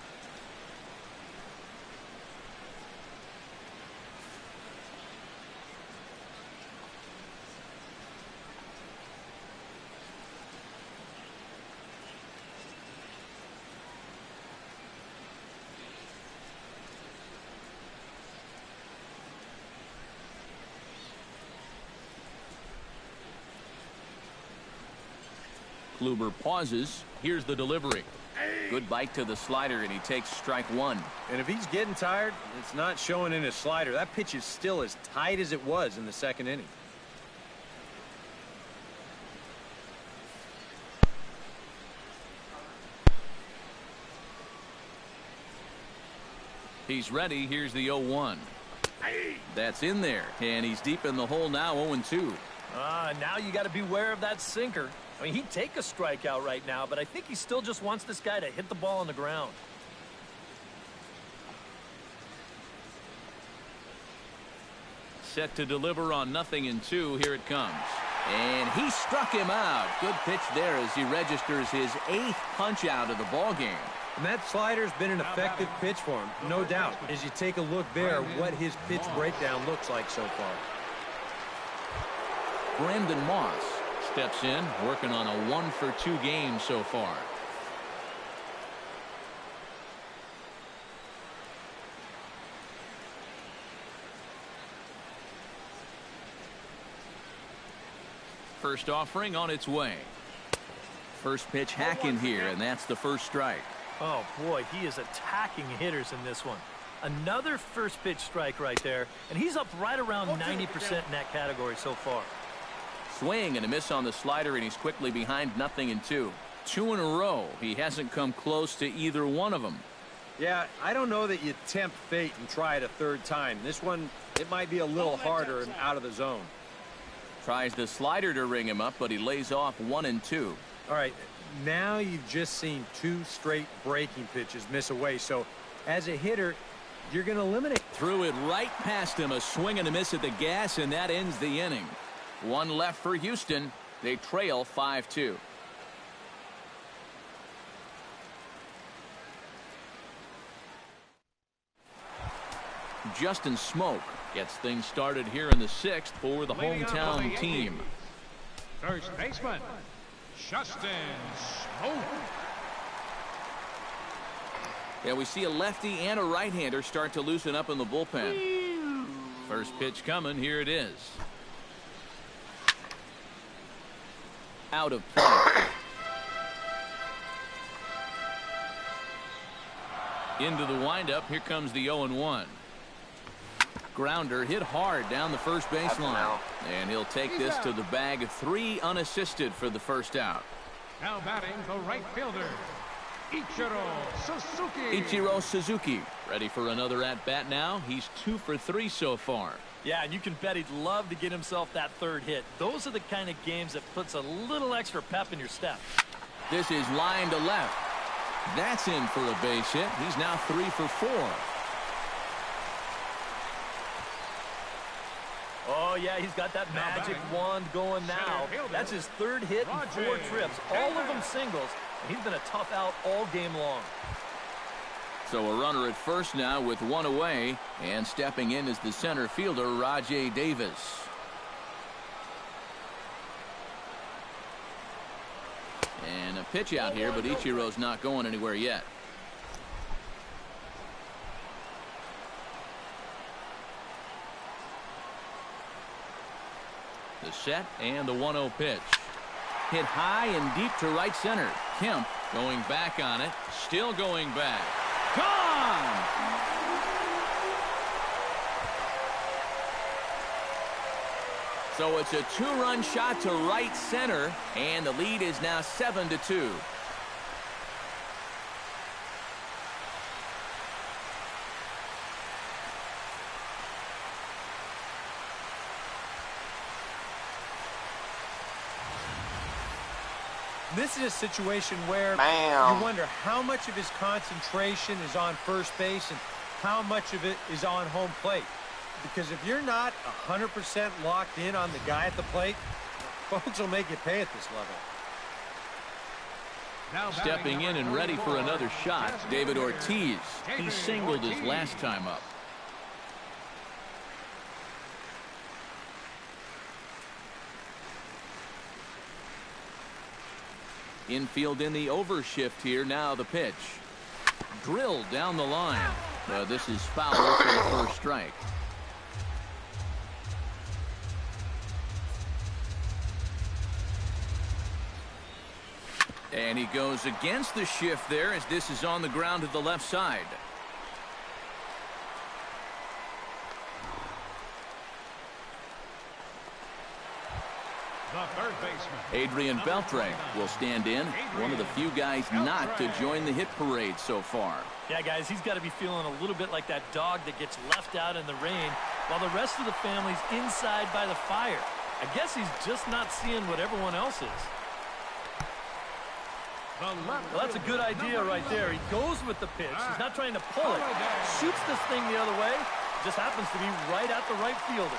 Kluber pauses. Here's the delivery. Good bite to the slider, and he takes strike 1. And if he's getting tired, it's not showing in his slider. That pitch is still as tight as it was in the second inning. He's ready. Here's the 0-1. That's in there, and he's deep in the hole now. 0-2. Now you got to beware of that sinker. I mean, he'd take a strikeout right now, but I think he still just wants this guy to hit the ball on the ground. Set to deliver on 0-2. Here it comes. And he struck him out. Good pitch there as he registers his 8th punch out of the ball game. And that slider's been an effective pitch for him, no doubt. As you take a look there, what his pitch breakdown looks like so far. Brandon Moss steps in, working on a 1 for 2 game so far. First offering on its way. First pitch hacking here, and that's the first strike. Oh, boy, he is attacking hitters in this one. Another first pitch strike right there, and he's up right around 90% in that category so far. Swing and a miss on the slider, and he's quickly behind 0-2. 2 in a row. He hasn't come close to either one of them. Yeah, I don't know that you tempt fate and try it a third time. This one, it might be a little harder and out of the zone. Tries the slider to ring him up, but he lays off 1 and 2. All right, now you've just seen 2 straight breaking pitches miss away. So as a hitter, you're going to eliminate. Threw it right past him. A swing and a miss at the gas, and that ends the inning. 1 left for Houston. They trail 5-2. Justin Smoke gets things started here in the 6th for the hometown team. first baseman, Justin Smoke. Yeah, we see a lefty and a right-hander start to loosen up in the bullpen. First pitch coming. Here it is. Out of play. Into the windup. Here comes the 0-1. Grounder hit hard down the first baseline. And he'll take this to the bag. 3 unassisted for the first out. Now batting the right fielder, Ichiro. Ichiro Suzuki ready for another at-bat now. He's 2 for 3 so far. Yeah, and you can bet he'd love to get himself that third hit. Those are the kind of games that puts a little extra pep in your step. This is line to left. That's in for a base hit. He's now 3 for 4. Oh, yeah, he's got that magic wand going now. That's his third hit in 4 trips, all of them singles. And he's been a tough out all game long. So a runner at first now with 1 away, and stepping in is the center fielder, Rajay Davis. And a pitch out here, but Ichiro's not going anywhere yet. The set and the 1-0 pitch. Hit high and deep to right center. Kemp going back on it. Still going back. Gone! So it's a 2-run shot to right center, and the lead is now 7-2. This is a situation where Bam. you wonder how much of his concentration is on first base and how much of it is on home plate. Because if you're not 100% locked in on the guy at the plate, folks will make you pay at this level. Stepping in and ready for another shot, David Ortiz. He singled his last time up. Infield in the overshift here. Now the pitch. Drilled down the line. This is foul for the first strike. And he goes against the shift there as this is on the ground to the left side. The third baseman. Adrian Beltre will stand in. One of the few guys not to join the hit parade so far. Yeah, guys, he's got to be feeling a little bit like that dog that gets left out in the rain while the rest of the family's inside by the fire. I guess he's just not seeing what everyone else is. Well, that's a good idea right there. He goes with the pitch. He's not trying to pull it. Shoots this thing the other way. Just happens to be right at the right fielder.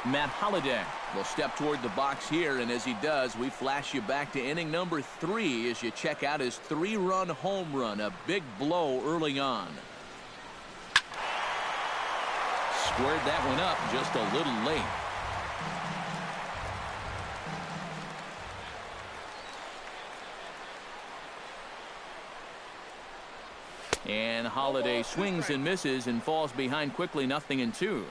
Matt Holliday will step toward the box here, and as he does, we flash you back to inning number 3 as you check out his 3-run home run, a big blow early on. Squared that one up just a little late. And Holliday swings and misses and falls behind quickly, 0-2.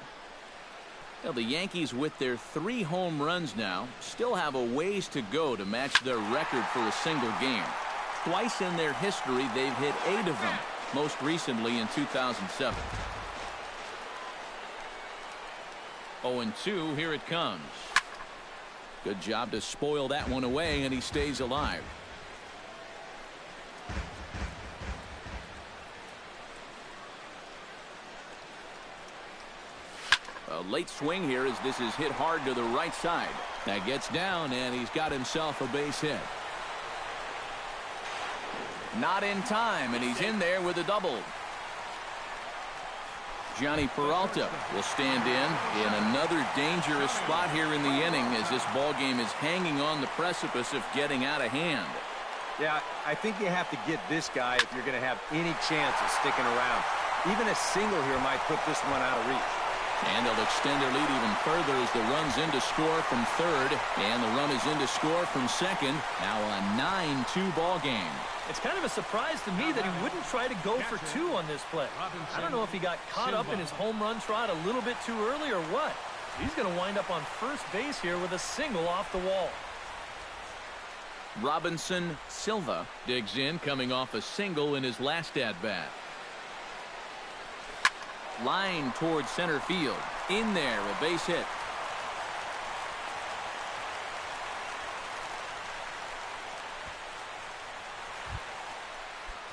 Well, the Yankees, with their 3 home runs now, still have a ways to go to match their record for a single game. Twice in their history, they've hit 8 of them, most recently in 2007. 0-2, here it comes. Good job to spoil that one away, and he stays alive. A late swing here as this is hit hard to the right side. That gets down, and he's got himself a base hit. Not in time, and he's in there with a double. Johnny Peralta will stand in another dangerous spot here in the inning as this ball game is hanging on the precipice of getting out of hand. Yeah, I think you have to get this guy if you're going to have any chance of sticking around. Even a single here might put this one out of reach. And they'll extend their lead even further as the run's in to score from third. And the run is in to score from second. Now a 9-2 ball game. It's kind of a surprise to me that he wouldn't try to go for 2 on this play. I don't know if he got caught up in his home run trot a little bit too early or what. He's going to wind up on first base here with a single off the wall. Robinson Silva digs in, coming off a single in his last at-bat. Line towards center field. In there, a base hit.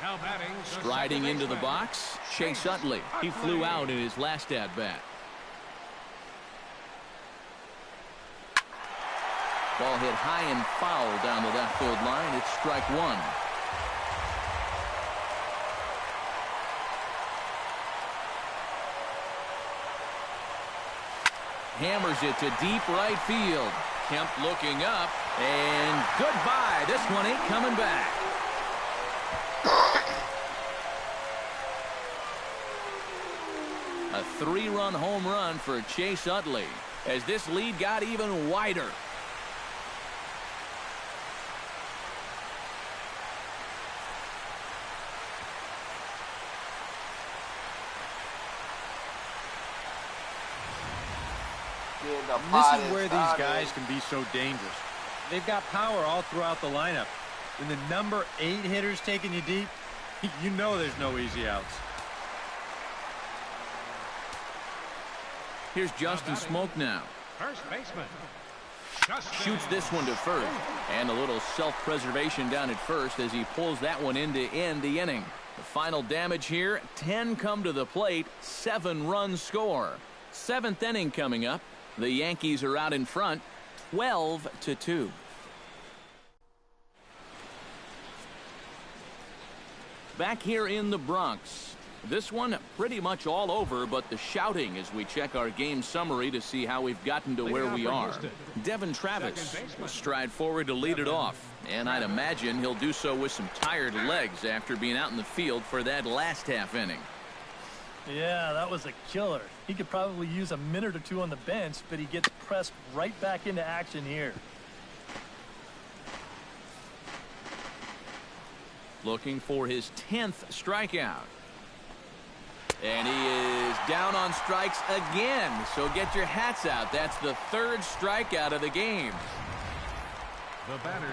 Now batting. Striding into the box, Chase Utley. He flew out in his last at-bat. Ball hit high and foul down the left field line. It's strike one. Hammers it to deep right field. Kemp looking up, and goodbye. This one ain't coming back. A 3-run home run for Chase Utley as this lead got even wider. And this is where these guys can be so dangerous. They've got power all throughout the lineup. When the number 8 hitter's taking you deep, you know there's no easy outs. Here's Justin Smoke now. First baseman. Shoots this one to first. And a little self-preservation down at first as he pulls that one in to end the inning. The final damage here, 10 come to the plate, 7 runs score. 7th inning coming up. The Yankees are out in front, 12-2. Back here in the Bronx. This one pretty much all over, but the shouting as we check our game summary to see how we've gotten to where we are. Devin Travis will stride forward to lead it off, and I'd imagine he'll do so with some tired legs after being out in the field for that last half inning. Yeah, that was a killer. He could probably use a minute or two on the bench, but he gets pressed right back into action here. Looking for his 10th strikeout. And he is down on strikes again. So get your hats out. That's the 3rd strikeout of the game.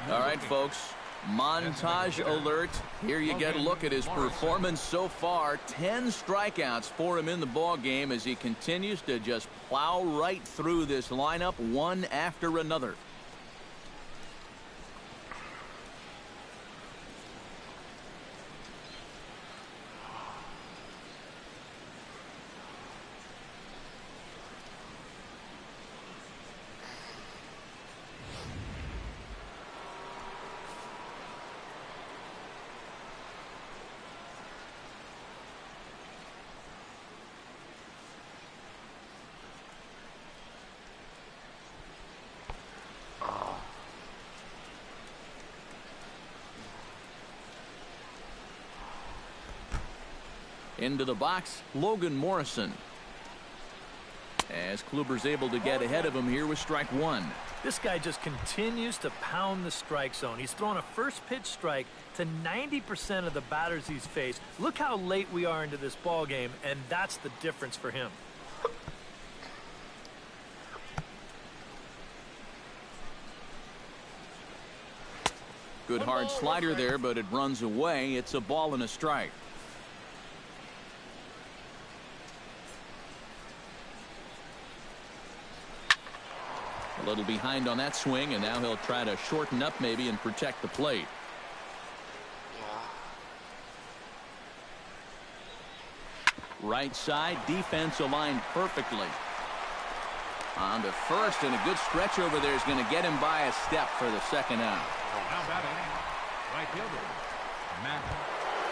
All right, folks. Montage alert. Here you get a look at his performance so far. 10 strikeouts for him in the ball game as he continues to just plow right through this lineup one after another. Into the box, Logan Morrison. As Kluber's able to get ahead of him here with strike one. This guy just continues to pound the strike zone. He's thrown a first pitch strike to 90% of the batters he's faced. Look how late we are into this ball game, and that's the difference for him. Good hard slider there, but it runs away. It's a ball and a strike. A little behind on that swing, and now he'll try to shorten up maybe and protect the plate. Right side, defense aligned perfectly. On to first, and a good stretch over there is going to get him by a step for the second out. Now batting, right fielder, Matt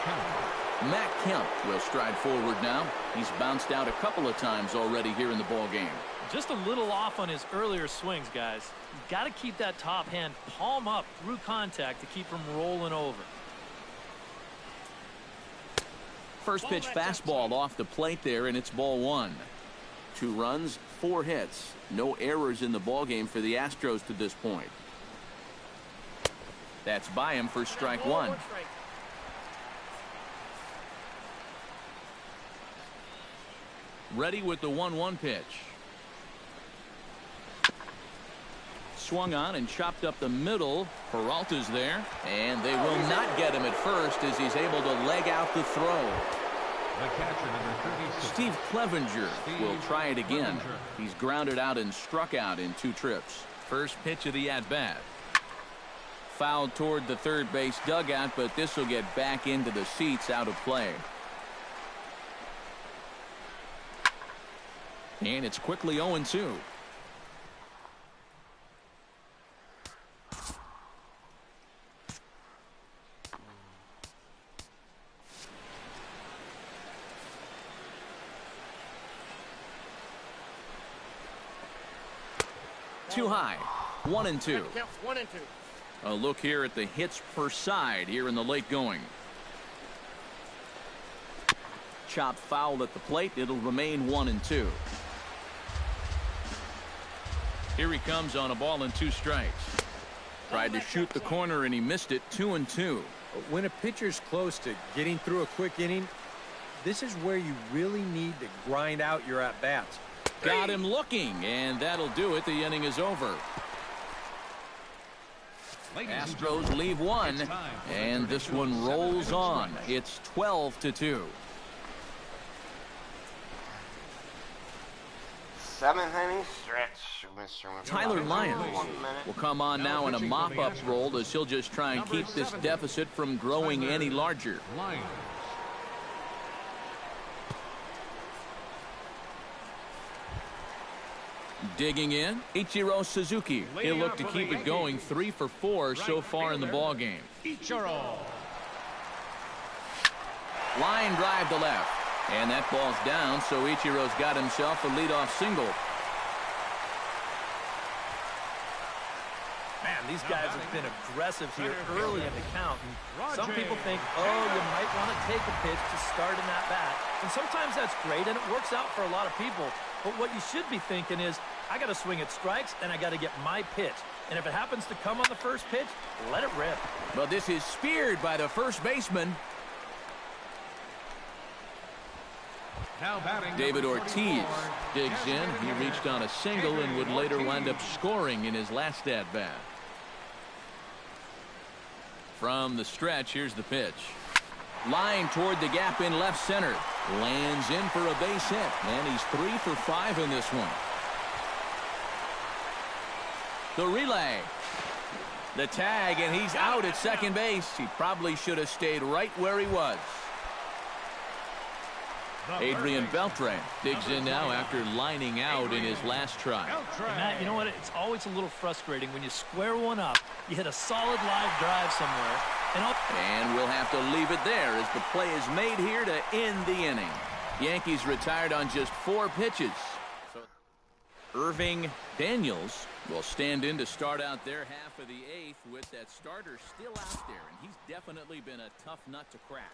Kemp. Matt Kemp will stride forward now. He's bounced out a couple of times already here in the ball game. Just a little off on his earlier swings, guys. You've got to keep that top hand palm up through contact to keep from rolling over. First pitch fastball off the plate there, and it's ball one. 2 runs, 4 hits. No errors in the ball game for the Astros to this point. That's by him for strike one. Ready with the 1-1 pitch. Swung on and chopped up the middle. Peralta's there, and they will not get him at first as he's able to leg out the throw. The catcher, number 36. Steve Clevenger will try it again. He's grounded out and struck out in 2 trips. First pitch of the at-bat. foul toward the third base dugout, but this will get back into the seats out of play. And it's quickly 0-2. Too high. 1-2. A look here at the hits per side here in the late going. Chopped foul at the plate. It'll remain 1-2. Here he comes on a ball and 2 strikes. Tried to shoot the corner and he missed it. 2-2. When a pitcher's close to getting through a quick inning, this is where you really need to grind out your at-bats. Got him looking, and that'll do it. The inning is over. Astros leave one, and this one rolls on. It's 12-2. 7th-inning stretch, Mr. Tyler Lyons will come on now in a mop-up role as he'll just try and keep this deficit from growing any larger. Digging in, Ichiro Suzuki. He'll look to keep it going. 3 for 4 so far in the ball game. Line drive to left, and that ball's down, so Ichiro's got himself a leadoff single. Man, these guys have been aggressive here early in the count. And some people think, oh, you might want to take a pitch to start in that bat. And sometimes that's great, and it works out for a lot of people. But what you should be thinking is, I got to swing at strikes, and I got to get my pitch. And if it happens to come on the first pitch, let it rip. But this is speared by the first baseman. Now batting, David Ortiz digs in. He reached on a single and would later wind up scoring in his last at-bat. From the stretch, here's the pitch. Line toward the gap in left center. Lands in for a base hit, and he's 3 for 5 in this one. The relay. The tag, and he's out at second base. He probably should have stayed right where he was. Adrian Beltre digs in now after lining out in his last try. And Matt, you know what? It's always a little frustrating when you square one up, you hit a solid live drive somewhere, and we'll have to leave it there as the play is made here to end the inning. Yankees retired on just 4 pitches. So Irving Daniels will stand in to start out their half of the 8th with that starter still out there, and he's definitely been a tough nut to crack.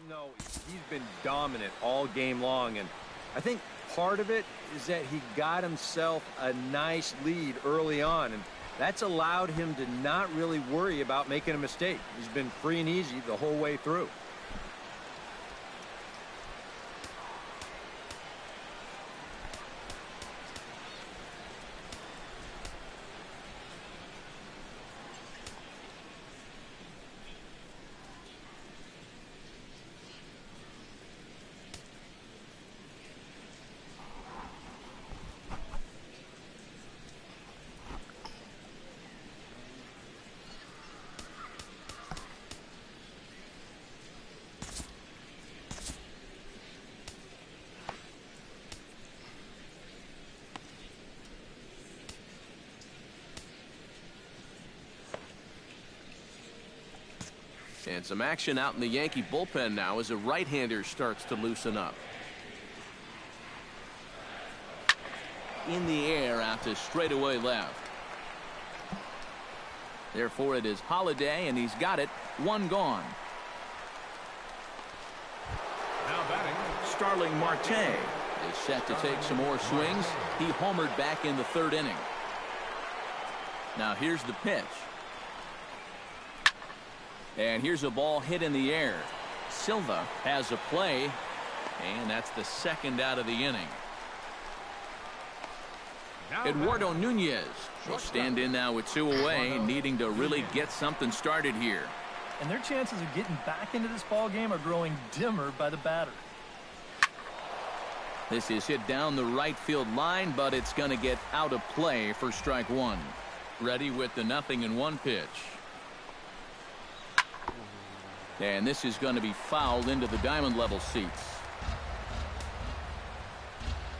No, he's been dominant all game long, and I think part of it is that he got himself a nice lead early on, and that's allowed him to not really worry about making a mistake. He's been free and easy the whole way through. And some action out in the Yankee bullpen now as a right-hander starts to loosen up. In the air out to straightaway left. Therefore it is Holiday, and he's got it. 1 gone. now batting, Starling Marte is set to take some more swings. He homered back in the 3rd inning. Now here's the pitch. And here's a ball hit in the air. Silva has a play, and that's the 2nd out of the inning. Eduardo Nunez will stand in now with 2 away, needing to really get something started here. And their chances of getting back into this ball game are growing dimmer by the batter. This is hit down the right field line, but it's going to get out of play for strike 1. Ready with the 0-1 pitch. And this is going to be fouled into the diamond level seats.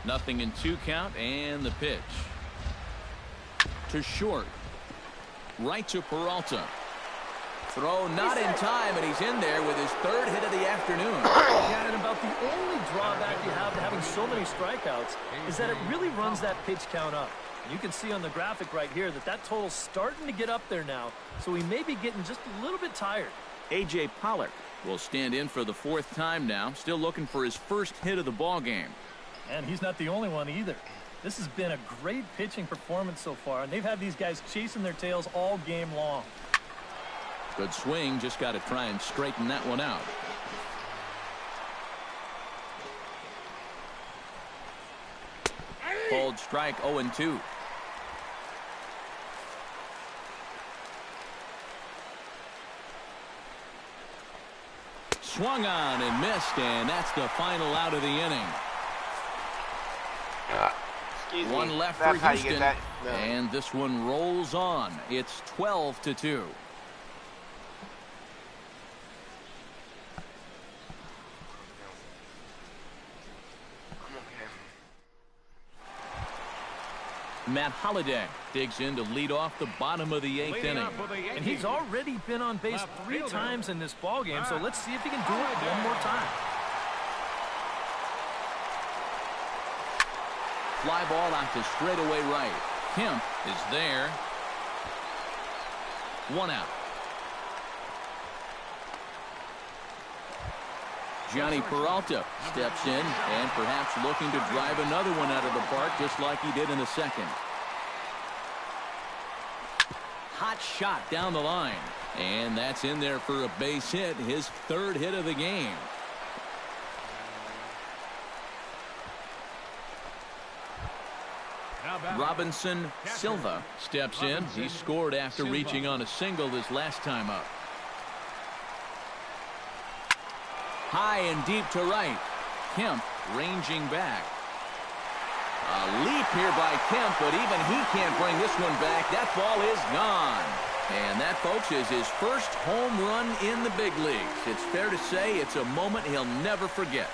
0-2 count, and the pitch. To short. Right to Peralta. Throw not in time, and he's in there with his 3rd hit of the afternoon. Yeah, and about the only drawback you have to having so many strikeouts is that it really runs that pitch count up. You can see on the graphic right here that total's starting to get up there now, so he may be getting just a little bit tired. A.J. Pollock will stand in for the 4th time now, still looking for his 1st hit of the ball game. And he's not the only one either. This has been a great pitching performance so far, and they've had these guys chasing their tails all game long. Good swing, just got to try and straighten that one out. Called strike 0-2. Swung on and missed, and that's the final out of the inning. One left for Houston, and this one rolls on. It's 12-2. Matt Holliday digs in to lead off the bottom of the 8th inning. And he's already been on base 3 times in this ballgame, so let's see if he can do it one more time. Fly ball out to straightaway right. Kemp is there. 1 out. Johnny Peralta steps in and perhaps looking to drive another one out of the park just like he did in the 2nd. Hot shot down the line. And that's in there for a base hit, his 3rd hit of the game. Robinson Silva steps in. He scored after reaching on a single this last time up. High and deep to right. Kemp ranging back. A leap here by Kemp, but even he can't bring this one back. That ball is gone. And that, folks, is his 1st home run in the big leagues. It's fair to say it's a moment he'll never forget.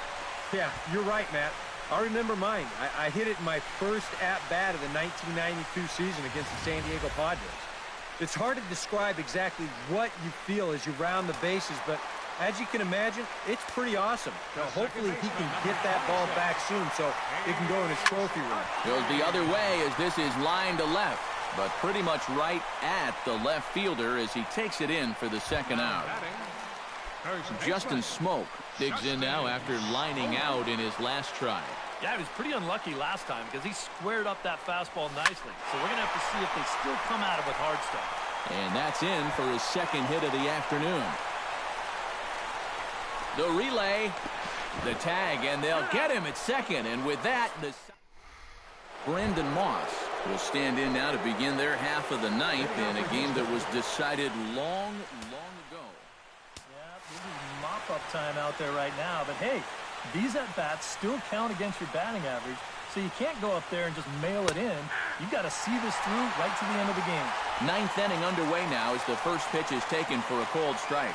Yeah, you're right, Matt. I remember mine. I hit it in my 1st at-bat of the 1992 season against the San Diego Padres. It's hard to describe exactly what you feel as you round the bases, but as you can imagine, it's pretty awesome. Now, hopefully he can get that ball back soon so it can go in his trophy room. Goes the other way as this is line to left, but pretty much right at the left fielder as he takes it in for the 2nd out. Justin Smoke digs in now after lining out in his last try. Yeah, he was pretty unlucky last time because he squared up that fastball nicely. So we're going to have to see if they still come at it with hard stuff. And that's in for his 2nd hit of the afternoon. The relay, the tag, and they'll get him at 2nd. And with that, Brandon Moss will stand in now to begin their half of the 9th in a game that was decided long ago. Yeah, this is mop-up time out there right now. But, hey, these at-bats still count against your batting average, so you can't go up there and just mail it in. You've got to see this through right to the end of the game. 9th inning underway now as the first pitch is taken for a called strike.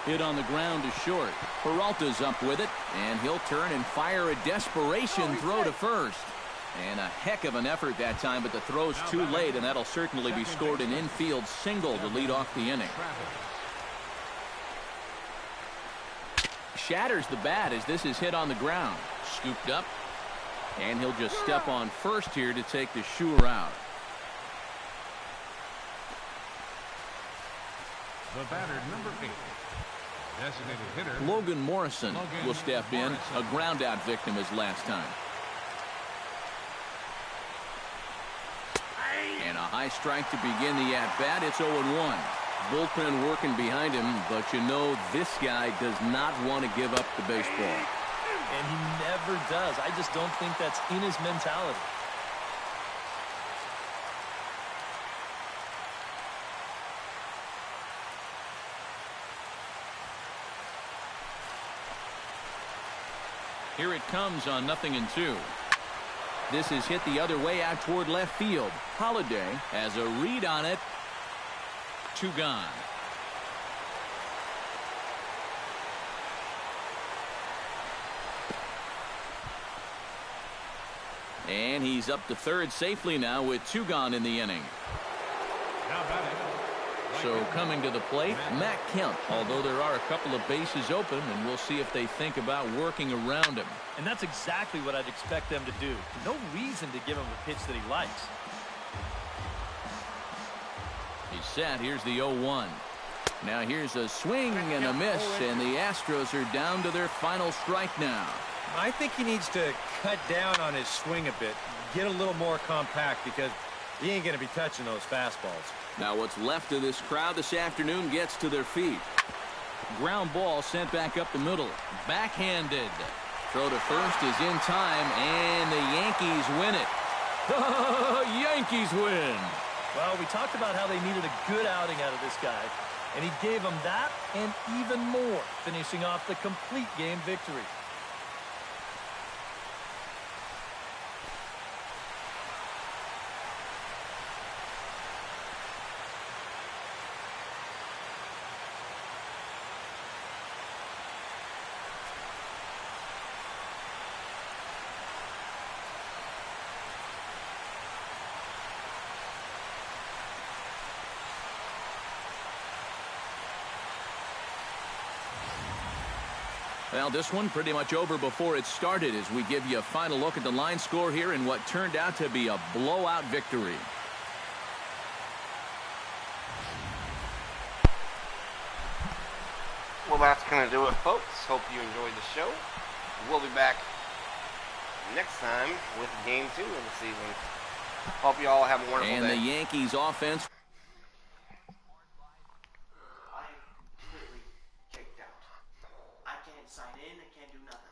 Hit on the ground to short. Peralta's up with it, and he'll turn and fire a desperation throw to first. And a heck of an effort that time, but the throw's too late, and that'll certainly be scored an infield single to lead off the inning. Shatters the bat as this is hit on the ground. Scooped up, and he'll just step on first here to take the sure out. The batter, number 8. Designated hitter Logan Morrison will step in, a ground out victim as last time. And a high strike to begin the at-bat. It's 0-1. Bullpen working behind him, but you know this guy does not want to give up the baseball. And he never does. I just don't think that's in his mentality. Here it comes on 0-2. This is hit the other way out toward left field. Holliday has a read on it. 2 gone. And he's up to third safely now with 2 gone in the inning. Now batting. So coming to the plate, Matt Kemp, although there are a couple of bases open, and we'll see if they think about working around him. And that's exactly what I'd expect them to do. No reason to give him a pitch that he likes. He's set. Here's the 0-1. Now here's a swing and a miss, and the Astros are down to their final strike now. I think he needs to cut down on his swing a bit, get a little more compact, because he ain't going to be touching those fastballs. Now what's left of this crowd this afternoon gets to their feet. Ground ball sent back up the middle. Backhanded. Throw to first is in time, and the Yankees win it. The Yankees win. Well, we talked about how they needed a good outing out of this guy, and he gave them that and even more, finishing off the complete game victory. Well, this one pretty much over before it started as we give you a final look at the line score here in what turned out to be a blowout victory. Well, that's going to do it, folks. Hope you enjoyed the show. We'll be back next time with Game 2 of the season. Hope you all have a wonderful day. And the Yankees offense